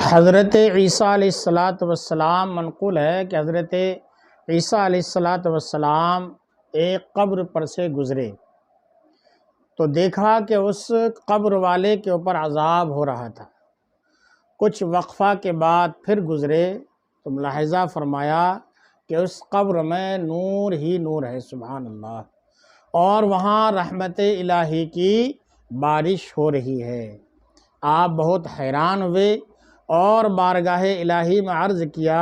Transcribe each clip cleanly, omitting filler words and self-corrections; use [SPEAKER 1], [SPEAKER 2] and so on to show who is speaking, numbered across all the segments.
[SPEAKER 1] حضرت عیسیٰ علیہ السلام منقول ہے کہ حضرت عیسیٰ علیہ السلام ایک قبر پر سے گزرے تو دیکھا کہ اس قبر والے کے اوپر عذاب ہو رہا تھا۔ کچھ وقفہ کے بعد پھر گزرے تو ملاحظہ فرمایا کہ اس قبر میں نور ہی نور ہے، سبحان اللہ، اور وہاں رحمت الہی کی بارش ہو رہی ہے۔ آپ بہت حیران ہوئے اور بارگاہ الہی میں عرض کیا،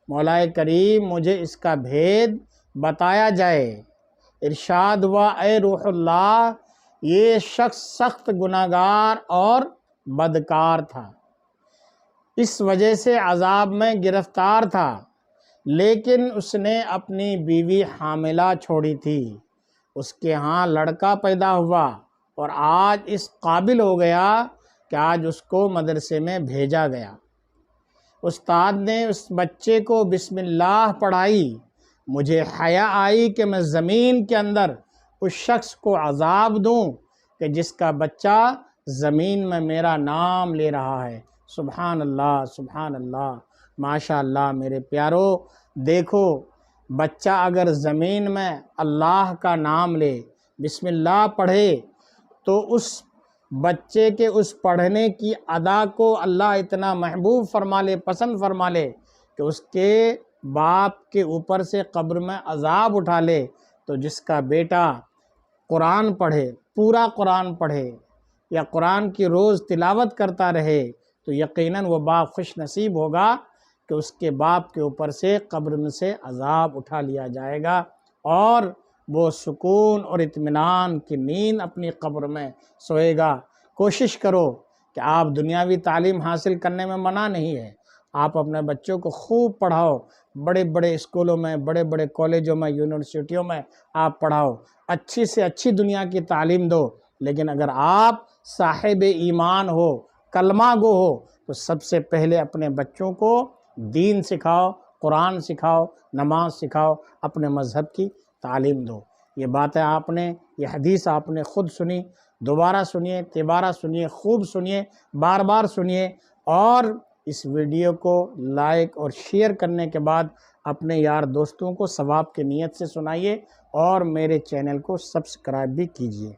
[SPEAKER 1] مولا کریم مجھے اس کا بھید بتایا جائے۔ ارشاد ہوا، اے روح اللہ، یہ شخص سخت گناہگار اور بدکار تھا، اس وجہ سے عذاب میں گرفتار تھا، لیکن اس نے اپنی بیوی حاملہ چھوڑی تھی، اس کے ہاں لڑکا پیدا ہوا اور آج اس قابل ہو گیا کہ آج اس کو مدرسے میں بھیجا گیا۔ استاد نے اس بچے کو بسم اللہ پڑھائی، مجھے حیا آئی کہ میں زمین کے اندر اس شخص کو عذاب دوں کہ جس کا بچہ زمین میں میرا نام لے رہا ہے۔ سبحان اللہ، سبحان اللہ، ماشاء اللہ۔ میرے پیارو، دیکھو، بچہ اگر زمین میں اللہ کا نام لے، بسم اللہ پڑھے، تو اس بچے کے اس پڑھنے کی ادا کو اللہ اتنا محبوب فرما لے، پسند فرما لے کہ اس کے باپ کے اوپر سے قبر میں عذاب اٹھا لے، تو جس کا بیٹا قرآن پڑھے، پورا قرآن پڑھے یا قرآن کی روز تلاوت کرتا رہے، تو یقیناً وہ باپ خوش نصیب ہوگا کہ اس کے باپ کے اوپر سے قبر میں سے عذاب اٹھا لیا جائے گا اور وہ سکون اور اطمینان کی نیند اپنی قبر میں سوئے گا۔ کوشش کرو کہ آپ دنیاوی تعلیم حاصل کرنے میں منع نہیں ہے، آپ اپنے بچوں کو خوب پڑھاؤ، بڑے بڑے اسکولوں میں، بڑے بڑے کالجوں میں، یونیورسٹیوں میں آپ پڑھاؤ، اچھی سے اچھی دنیا کی تعلیم دو، لیکن اگر آپ صاحب ایمان ہو، کلمہ گو ہو، تو سب سے پہلے اپنے بچوں کو دین سکھاؤ، قرآن سکھاؤ، نماز سکھاؤ، اپنے مذہب کی تعلیم دو۔ یہ باتیں آپ نے، یہ حدیث آپ نے خود سنی، دوبارہ سنیے، تیبارہ سنیے، خوب سنیے، بار بار سنیے، اور اس ویڈیو کو لائک اور شیئر کرنے کے بعد اپنے یار دوستوں کو ثواب کی نیت سے سنائیے اور میرے چینل کو سبسکرائب بھی کیجیے۔